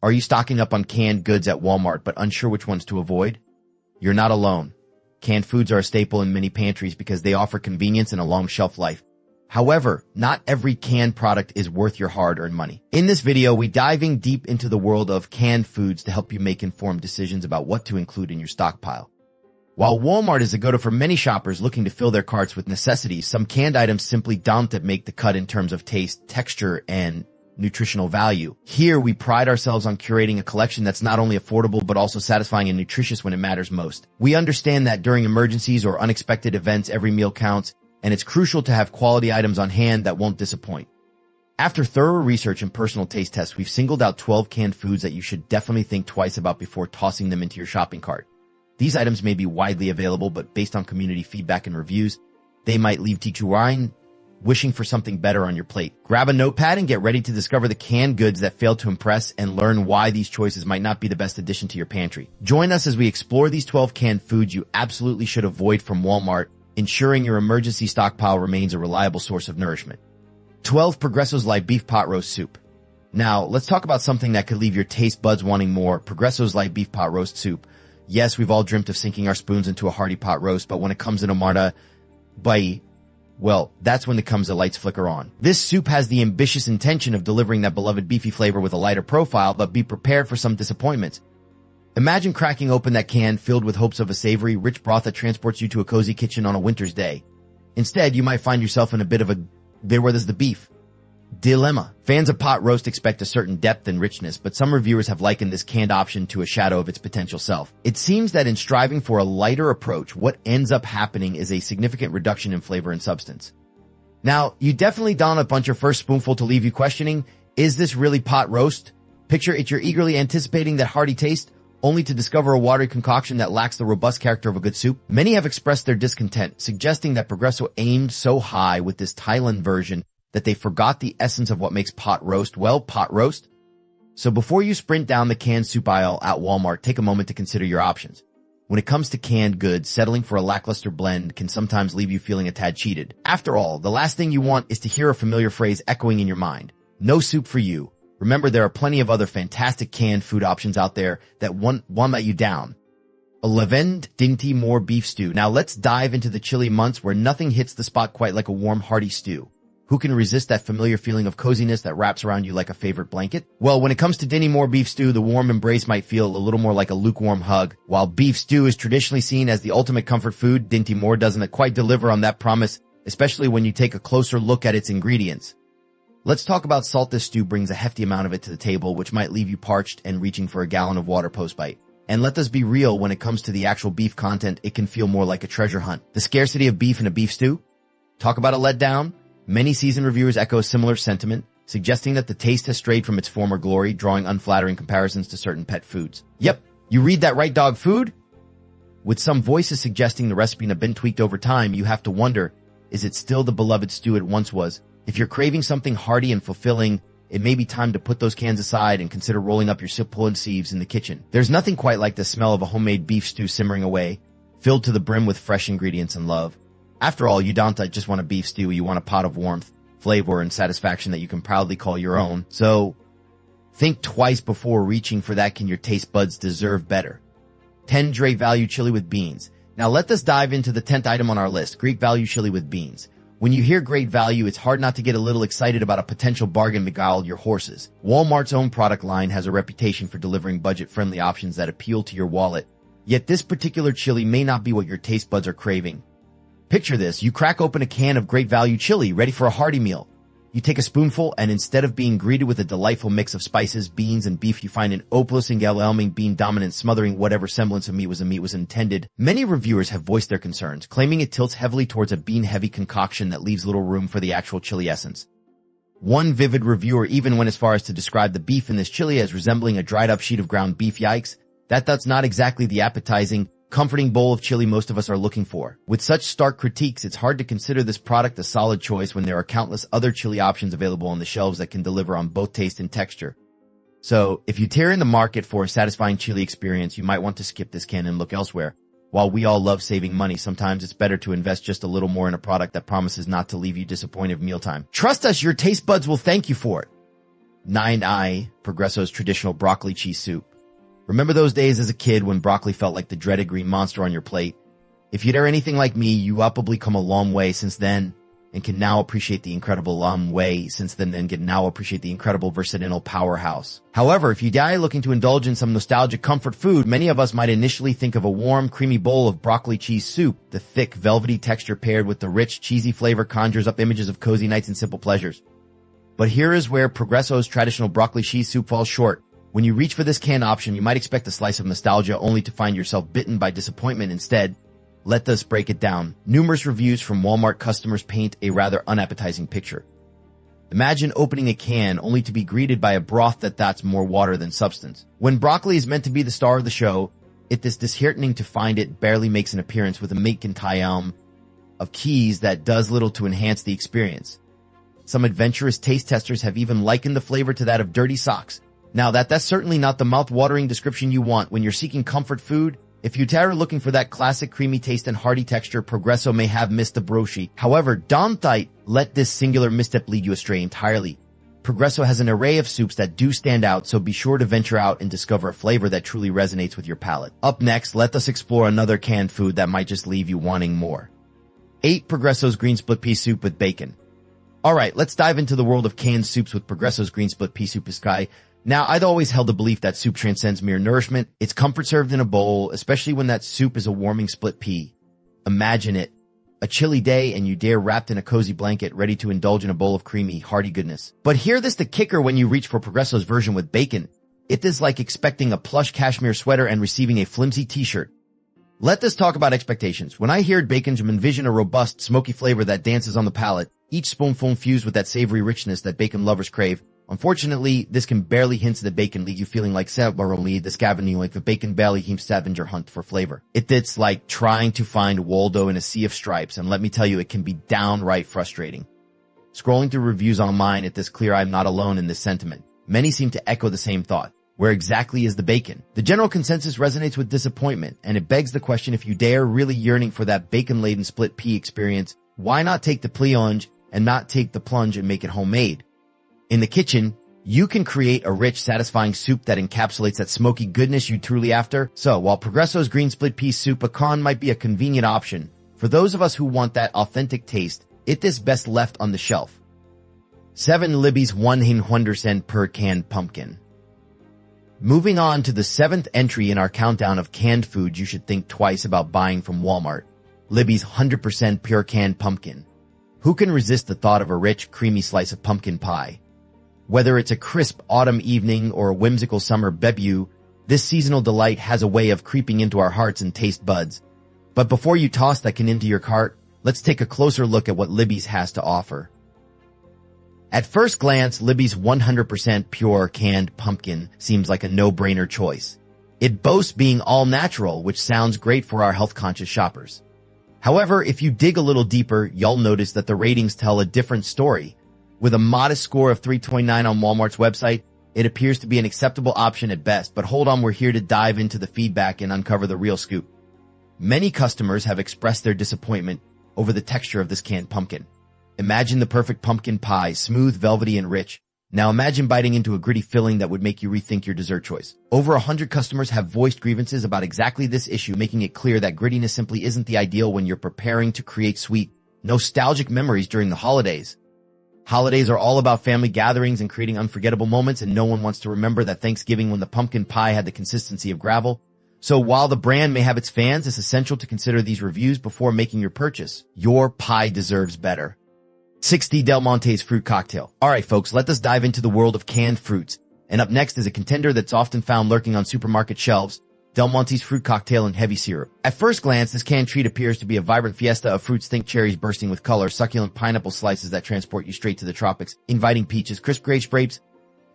Are you stocking up on canned goods at Walmart but unsure which ones to avoid? You're not alone. Canned foods are a staple in many pantries because they offer convenience and a long shelf life. However, not every canned product is worth your hard-earned money. In this video, we diving deep into the world of canned foods to help you make informed decisions about what to include in your stockpile. While Walmart is a go-to for many shoppers looking to fill their carts with necessities, some canned items simply don't make the cut in terms of taste, texture, and nutritional value. Here, we pride ourselves on curating a collection that's not only affordable but also satisfying and nutritious when it matters most. We understand that during emergencies or unexpected events, every meal counts, and it's crucial to have quality items on hand that won't disappoint. After thorough research and personal taste tests, we've singled out 12 canned foods that you should definitely think twice about before tossing them into your shopping cart. These items may be widely available, but based on community feedback and reviews, they might leave you wishing for something better on your plate. Grab a notepad and get ready to discover the canned goods that failed to impress and learn why these choices might not be the best addition to your pantry. Join us as we explore these 12 canned foods you absolutely should avoid from Walmart, ensuring your emergency stockpile remains a reliable source of nourishment. 12 Progresso's Light Beef Pot Roast Soup. Now, let's talk about something that could leave your taste buds wanting more. Progresso's Light Beef Pot Roast Soup. Yes, we've all dreamt of sinking our spoons into a hearty pot roast, but when it comes in a Marta, well, that's when the lights flicker on. This soup has the ambitious intention of delivering that beloved beefy flavor with a lighter profile, but be prepared for some disappointments. Imagine cracking open that can filled with hopes of a savory, rich broth that transports you to a cozy kitchen on a winter's day. Instead, you might find yourself in a bit of a where does the beef dilemma. Fans of pot roast expect a certain depth and richness, but some reviewers have likened this canned option to a shadow of its potential self. It seems that in striving for a lighter approach, what ends up happening is a significant reduction in flavor and substance. Now, you definitely don't want your first spoonful to leave you questioning, is this really pot roast? Picture it, you're eagerly anticipating that hearty taste, only to discover a watery concoction that lacks the robust character of a good soup. Many have expressed their discontent, suggesting that Progresso aimed so high with this Thailand version that they forgot the essence of what makes pot roast, well, pot roast. So before you sprint down the canned soup aisle at Walmart, take a moment to consider your options. When it comes to canned goods, settling for a lackluster blend can sometimes leave you feeling a tad cheated. After all, the last thing you want is to hear a familiar phrase echoing in your mind. No soup for you. Remember, there are plenty of other fantastic canned food options out there that won't let you down. 11 Dinty More Beef Stew. Now let's dive into the chilly months where nothing hits the spot quite like a warm, hearty stew. Who can resist that familiar feeling of coziness that wraps around you like a favorite blanket? Well, when it comes to Dinty More Beef Stew, the warm embrace might feel a little more like a lukewarm hug. While beef stew is traditionally seen as the ultimate comfort food, Dinty More doesn't quite deliver on that promise, especially when you take a closer look at its ingredients. Let's talk about salt. This stew brings a hefty amount of it to the table, which might leave you parched and reaching for a gallon of water post-bite. And let us be real, when it comes to the actual beef content, it can feel more like a treasure hunt. The scarcity of beef in a beef stew? Talk about a letdown? Many seasoned reviewers echo a similar sentiment, suggesting that the taste has strayed from its former glory, drawing unflattering comparisons to certain pet foods. Yep, you read that right, dog food? With some voices suggesting the recipe has been tweaked over time, you have to wonder, is it still the beloved stew it once was? If you're craving something hearty and fulfilling, it may be time to put those cans aside and consider rolling up your pull-and sieves in the kitchen. There's nothing quite like the smell of a homemade beef stew simmering away, filled to the brim with fresh ingredients and love. After all, you don't just want a beef stew, you want a pot of warmth, flavor, and satisfaction that you can proudly call your own. So, think twice before reaching for that. Can your taste buds deserve better? 10 Great Value Chili with Beans. Now let us dive into the 10th item on our list, Great Value Chili with Beans. When you hear great value, it's hard not to get a little excited about a potential bargain beguiled your horses. Walmart's own product line has a reputation for delivering budget-friendly options that appeal to your wallet. Yet this particular chili may not be what your taste buds are craving. Picture this, you crack open a can of Great Value chili, ready for a hearty meal. You take a spoonful, and instead of being greeted with a delightful mix of spices, beans, and beef, you find an opalescent overwhelming bean dominant smothering whatever semblance of meat was intended. Many reviewers have voiced their concerns, claiming it tilts heavily towards a bean-heavy concoction that leaves little room for the actual chili essence. One vivid reviewer even went as far as to describe the beef in this chili as resembling a dried-up sheet of ground beef. Yikes, that's not exactly the appetizing, comforting bowl of chili most of us are looking for. With such stark critiques, it's hard to consider this product a solid choice when there are countless other chili options available on the shelves that can deliver on both taste and texture. So, if you're in the market for a satisfying chili experience, you might want to skip this can and look elsewhere. While we all love saving money, sometimes it's better to invest just a little more in a product that promises not to leave you disappointed mealtime. Trust us, your taste buds will thank you for it. 9I, Progresso's traditional broccoli cheese soup. Remember those days as a kid when broccoli felt like the dreaded green monster on your plate? If you're anything like me, you probably come a long way since then and can now appreciate the incredible versatile powerhouse. However, if you die looking to indulge in some nostalgic comfort food, many of us might initially think of a warm, creamy bowl of broccoli cheese soup. The thick, velvety texture paired with the rich, cheesy flavor conjures up images of cozy nights and simple pleasures. But here is where Progresso's traditional broccoli cheese soup falls short. When you reach for this canned option, you might expect a slice of nostalgia only to find yourself bitten by disappointment instead. Let us break it down. Numerous reviews from Walmart customers paint a rather unappetizing picture. Imagine opening a can only to be greeted by a broth that's more water than substance. When broccoli is meant to be the star of the show, it is disheartening to find it barely makes an appearance with a McIntyre of keys that does little to enhance the experience. Some adventurous taste testers have even likened the flavor to that of dirty socks. Now that's certainly not the mouth-watering description you want when you're seeking comfort food. If you're looking for that classic creamy taste and hearty texture, Progresso may have missed the broshi. However, don't let this singular misstep lead you astray entirely. Progresso has an array of soups that do stand out, so be sure to venture out and discover a flavor that truly resonates with your palate. Up next, let us explore another canned food that might just leave you wanting more. 8. Progresso's green split pea soup with bacon. Alright, let's dive into the world of canned soups with Progresso's green split pea soup sky. Now, I'd always held the belief that soup transcends mere nourishment. It's comfort served in a bowl, especially when that soup is a warming split pea. Imagine it. A chilly day and you dare wrapped in a cozy blanket, ready to indulge in a bowl of creamy, hearty goodness. But hear this the kicker when you reach for Progresso's version with bacon. It is like expecting a plush cashmere sweater and receiving a flimsy t-shirt. Let us talk about expectations. When I hear bacon, I envision a robust, smoky flavor that dances on the palate, each spoonful infused with that savory richness that bacon lovers crave. Unfortunately, this can barely hint the bacon, leave you feeling like the scavenging like the bacon belly heap scavenger hunt for flavor. It's like trying to find Waldo in a sea of stripes, and let me tell you, it can be downright frustrating. Scrolling through reviews online, it is clear I'm not alone in this sentiment. Many seem to echo the same thought. Where exactly is the bacon? The general consensus resonates with disappointment, and it begs the question, if you dare really yearning for that bacon-laden split pea experience, why not take the plunge and not take the plunge and make it homemade? In the kitchen, you can create a rich, satisfying soup that encapsulates that smoky goodness you truly after. So, while Progresso's green split pea soup pecan might be a convenient option, for those of us who want that authentic taste, it is best left on the shelf. 7. Libbys 100% per canned pumpkin. Moving on to the 7th entry in our countdown of canned foods you should think twice about buying from Walmart. Libbys 100% pure canned pumpkin. Who can resist the thought of a rich, creamy slice of pumpkin pie? Whether it's a crisp autumn evening or a whimsical summer debut, this seasonal delight has a way of creeping into our hearts and taste buds. But before you toss that can into your cart, let's take a closer look at what Libbys has to offer. At first glance, Libbys 100% pure canned pumpkin seems like a no-brainer choice. It boasts being all natural, which sounds great for our health-conscious shoppers. However, if you dig a little deeper, you'll notice that the ratings tell a different story. With a modest score of 3.29 on Walmart's website, it appears to be an acceptable option at best, but hold on, we're here to dive into the feedback and uncover the real scoop. Many customers have expressed their disappointment over the texture of this canned pumpkin. Imagine the perfect pumpkin pie, smooth, velvety, and rich. Now imagine biting into a gritty filling that would make you rethink your dessert choice. Over 100 customers have voiced grievances about exactly this issue, making it clear that grittiness simply isn't the ideal when you're preparing to create sweet, nostalgic memories during the holidays. Holidays are all about family gatherings and creating unforgettable moments, and no one wants to remember that Thanksgiving when the pumpkin pie had the consistency of gravel. So while the brand may have its fans, it's essential to consider these reviews before making your purchase. Your pie deserves better. 60 Del Monte's fruit cocktail. Alright folks, let us dive into the world of canned fruits. And up next is a contender that's often found lurking on supermarket shelves, Del Monte's fruit cocktail and heavy syrup. At first glance, this canned treat appears to be a vibrant fiesta of fruits. Think cherries bursting with color, succulent pineapple slices that transport you straight to the tropics, inviting peaches, crisp grapes.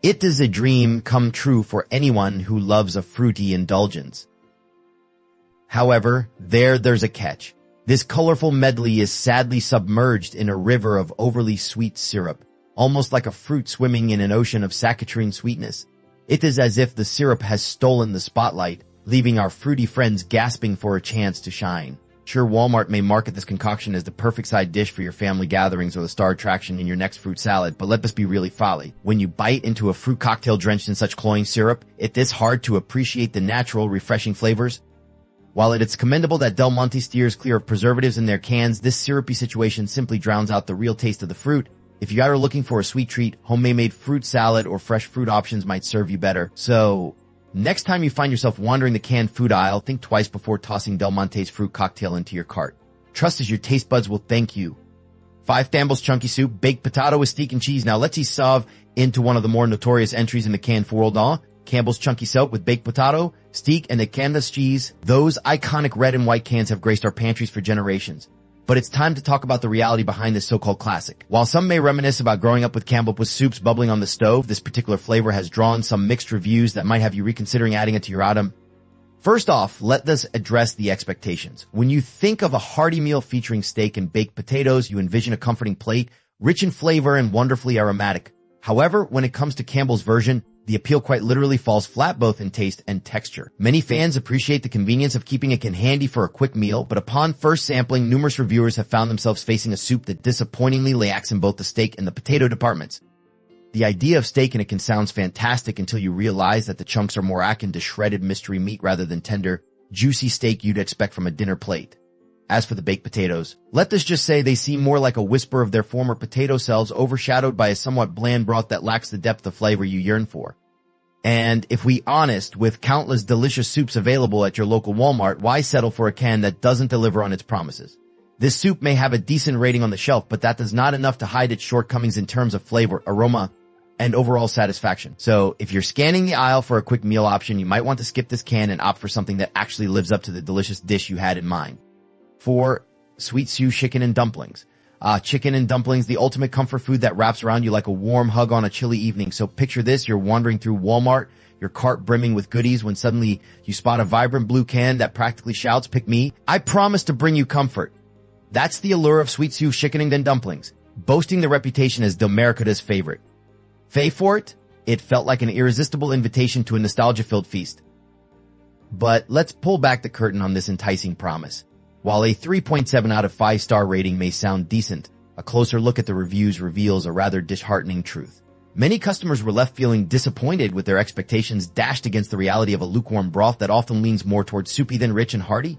It is a dream come true for anyone who loves a fruity indulgence. However, there's a catch. This colorful medley is sadly submerged in a river of overly sweet syrup, almost like a fruit swimming in an ocean of saccharine sweetness. It is as if the syrup has stolen the spotlight, leaving our fruity friends gasping for a chance to shine. Sure, Walmart may market this concoction as the perfect side dish for your family gatherings or the star attraction in your next fruit salad, but let this be really folly. When you bite into a fruit cocktail drenched in such cloying syrup, it is hard to appreciate the natural, refreshing flavors. While it is commendable that Del Monte steers clear of preservatives in their cans, this syrupy situation simply drowns out the real taste of the fruit. If you are looking for a sweet treat, homemade fruit salad or fresh fruit options might serve you better. So, next time you find yourself wandering the canned food aisle, think twice before tossing Del Monte's fruit cocktail into your cart. Trust as your taste buds will thank you. 5 Thambles Chunky Soup, baked potato with steak and cheese. Now let's solve into one of the more notorious entries in the canned food world, Campbell's Chunky Soup with baked potato, steak, and the Candace cheese. Those iconic red and white cans have graced our pantries for generations. But it's time to talk about the reality behind this so-called classic. While some may reminisce about growing up with Campbell's soups bubbling on the stove, this particular flavor has drawn some mixed reviews that might have you reconsidering adding it to your item. First off, let us address the expectations. When you think of a hearty meal featuring steak and baked potatoes, you envision a comforting plate, rich in flavor and wonderfully aromatic. However, when it comes to Campbell's version, the appeal quite literally falls flat both in taste and texture. Many fans appreciate the convenience of keeping it handy for a quick meal, but upon first sampling, numerous reviewers have found themselves facing a soup that disappointingly lacks in both the steak and the potato departments. The idea of steak in a can sounds fantastic until you realize that the chunks are more akin to shredded mystery meat rather than tender, juicy steak you'd expect from a dinner plate. As for the baked potatoes, let us just say they seem more like a whisper of their former potato selves overshadowed by a somewhat bland broth that lacks the depth of flavor you yearn for. And if we honest, with countless delicious soups available at your local Walmart, why settle for a can that doesn't deliver on its promises? This soup may have a decent rating on the shelf, but that is not enough to hide its shortcomings in terms of flavor, aroma, and overall satisfaction. So if you're scanning the aisle for a quick meal option, you might want to skip this can and opt for something that actually lives up to the delicious dish you had in mind. 4. Sweet Sioux Chicken and Dumplings. Chicken and dumplings, the ultimate comfort food that wraps around you like a warm hug on a chilly evening. So picture this, you're wandering through Walmart, your cart brimming with goodies when suddenly you spot a vibrant blue can that practically shouts, "Pick me. I promise to bring you comfort." That's the allure of Sweet Sioux Chicken and Dumplings, boasting the reputation as Demerica's favorite. Pay for it? It felt like an irresistible invitation to a nostalgia-filled feast. But let's pull back the curtain on this enticing promise. While a 3.7 out of 5-star rating may sound decent, a closer look at the reviews reveals a rather disheartening truth. Many customers were left feeling disappointed with their expectations dashed against the reality of a lukewarm broth that often leans more towards soupy than rich and hearty.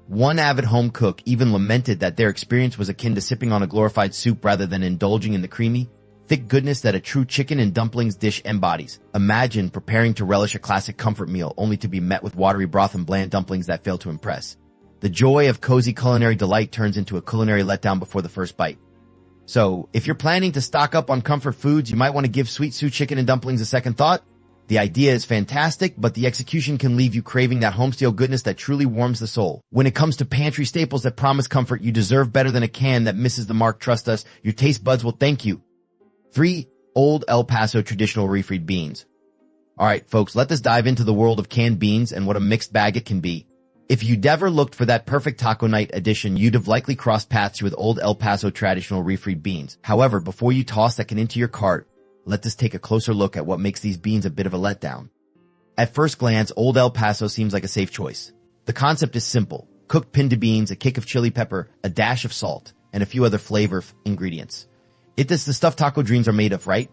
One avid home cook even lamented that their experience was akin to sipping on a glorified soup rather than indulging in the creamy, thick goodness that a true chicken and dumplings dish embodies. Imagine preparing to relish a classic comfort meal only to be met with watery broth and bland dumplings that fail to impress. The joy of cozy culinary delight turns into a culinary letdown before the first bite. So, if you're planning to stock up on comfort foods, you might want to give Sweet Sioux Chicken and Dumplings a second thought. The idea is fantastic, but the execution can leave you craving that homestyle goodness that truly warms the soul. When it comes to pantry staples that promise comfort, you deserve better than a can that misses the mark. Trust us, your taste buds will thank you. 3. Old El Paso Traditional Refried Beans. Alright folks, let us dive into the world of canned beans and what a mixed bag it can be. If you'd ever looked for that perfect taco night edition, you'd have likely crossed paths with Old El Paso Traditional Refried Beans. However, before you toss that can into your cart, let us take a closer look at what makes these beans a bit of a letdown. At first glance, Old El Paso seems like a safe choice. The concept is simple. Cooked pinto beans, a kick of chili pepper, a dash of salt, and a few other flavor ingredients. It is the stuff taco dreams are made of, right?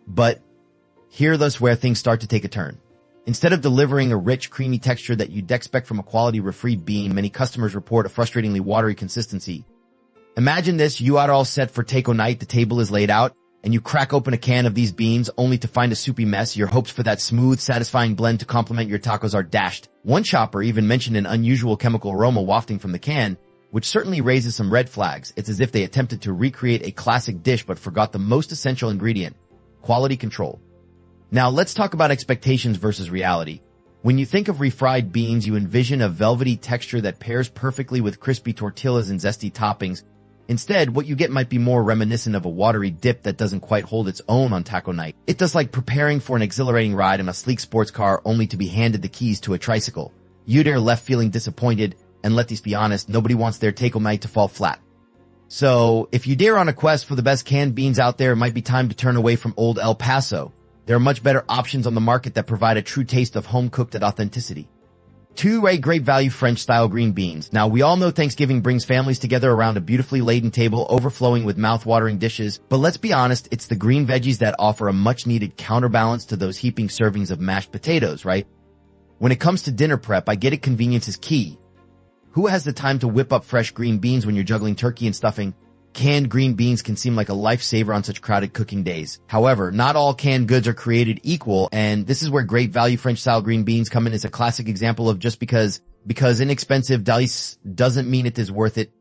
But here's where things start to take a turn. Instead of delivering a rich, creamy texture that you'd expect from a quality refried bean, many customers report a frustratingly watery consistency. Imagine this, you are all set for taco night, the table is laid out, and you crack open a can of these beans only to find a soupy mess. Your hopes for that smooth, satisfying blend to complement your tacos are dashed. One shopper even mentioned an unusual chemical aroma wafting from the can, which certainly raises some red flags. It's as if they attempted to recreate a classic dish but forgot the most essential ingredient: quality control. Now let's talk about expectations versus reality. When you think of refried beans, you envision a velvety texture that pairs perfectly with crispy tortillas and zesty toppings. Instead, what you get might be more reminiscent of a watery dip that doesn't quite hold its own on taco night. It does like preparing for an exhilarating ride in a sleek sports car only to be handed the keys to a tricycle. You'd are left feeling disappointed, and let's be honest, nobody wants their taco night to fall flat. So, if you dare on a quest for the best canned beans out there, it might be time to turn away from Old El Paso. There are much better options on the market that provide a true taste of home-cooked authenticity. 2. Great value French-style green beans. Now, we all know Thanksgiving brings families together around a beautifully laden table overflowing with mouth-watering dishes, but let's be honest, it's the green veggies that offer a much-needed counterbalance to those heaping servings of mashed potatoes, right? When it comes to dinner prep, I get it, convenience is key. Who has the time to whip up fresh green beans when you're juggling turkey and stuffing? Canned green beans can seem like a lifesaver on such crowded cooking days. However, not all canned goods are created equal, and this is where great value French-style green beans come in as a classic example of just because inexpensive doesn't mean it is worth it.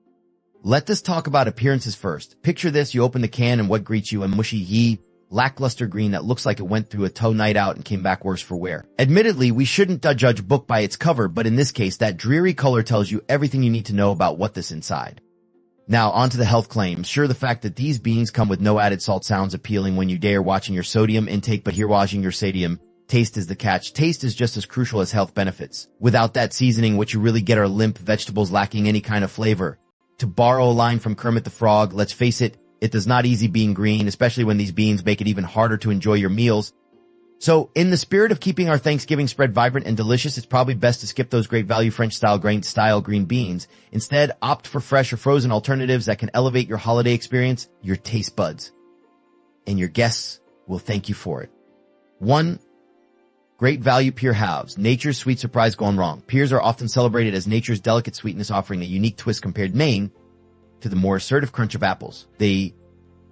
Let us talk about appearances first. Picture this, you open the can and what greets you? A mushy, lackluster green that looks like it went through a tow night out and came back worse for wear. Admittedly, we shouldn't judge a book by its cover, but in this case, that dreary color tells you everything you need to know about what this inside. Now, on to the health claims. Sure, the fact that these beans come with no added salt sounds appealing when you dare watching your sodium intake, but here watching your sodium. Taste is the catch. Taste is just as crucial as health benefits. Without that seasoning, what you really get are limp vegetables lacking any kind of flavor. To borrow a line from Kermit the Frog, let's face it, it does not easy being green, especially when these beans make it even harder to enjoy your meals. So, in the spirit of keeping our Thanksgiving spread vibrant and delicious, it's probably best to skip those great value French-style green beans. Instead, opt for fresh or frozen alternatives that can elevate your holiday experience, your taste buds. And your guests will thank you for it. 1. Great value Pier Halves. Nature's sweet surprise gone wrong. Piers are often celebrated as nature's delicate sweetness, offering a unique twist compared Maine to the more assertive crunch of apples. They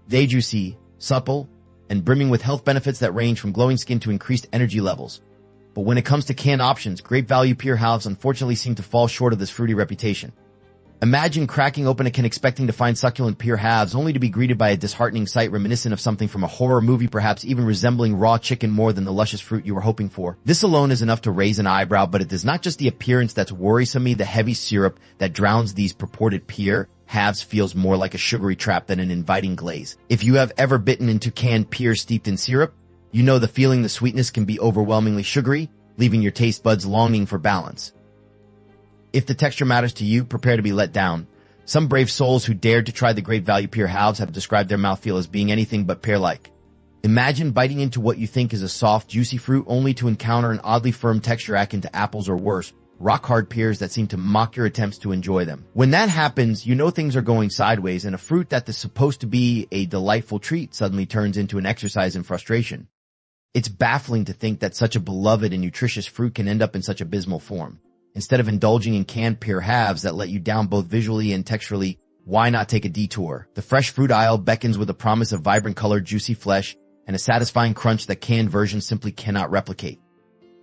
juicy, supple, and brimming with health benefits that range from glowing skin to increased energy levels. But when it comes to canned options, great value Pier Halves unfortunately seem to fall short of this fruity reputation. Imagine cracking open a can expecting to find succulent Pier Halves only to be greeted by a disheartening sight reminiscent of something from a horror movie, perhaps even resembling raw chicken more than the luscious fruit you were hoping for. This alone is enough to raise an eyebrow, but it is not just the appearance that's worrisome me. The heavy syrup that drowns these purported Pier Halves feels more like a sugary trap than an inviting glaze. If you have ever bitten into canned Pier steeped in syrup, you know the feeling. The sweetness can be overwhelmingly sugary, leaving your taste buds longing for balance. If the texture matters to you, prepare to be let down. Some brave souls who dared to try the great value Pier Halves have described their mouthfeel as being anything but pear-like. Imagine biting into what you think is a soft, juicy fruit only to encounter an oddly firm texture akin to apples or worse, rock-hard pears that seem to mock your attempts to enjoy them. When that happens, you know things are going sideways, and a fruit that is supposed to be a delightful treat suddenly turns into an exercise in frustration. It's baffling to think that such a beloved and nutritious fruit can end up in such abysmal form. Instead of indulging in canned Pier Halves that let you down both visually and texturally, why not take a detour? The fresh fruit aisle beckons with a promise of vibrant color, juicy flesh, and a satisfying crunch that canned versions simply cannot replicate.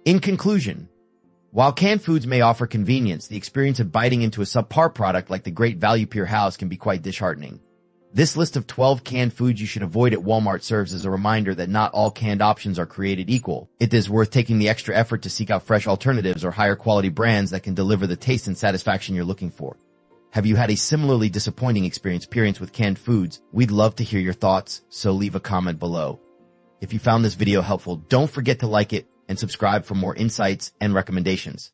In conclusion, while canned foods may offer convenience, the experience of biting into a subpar product like the great value Pier Halves can be quite disheartening. This list of 12 canned foods you should avoid at Walmart serves as a reminder that not all canned options are created equal. It is worth taking the extra effort to seek out fresh alternatives or higher quality brands that can deliver the taste and satisfaction you're looking for. Have you had a similarly disappointing experience with canned foods? We'd love to hear your thoughts, so leave a comment below. If you found this video helpful, don't forget to like it and subscribe for more insights and recommendations.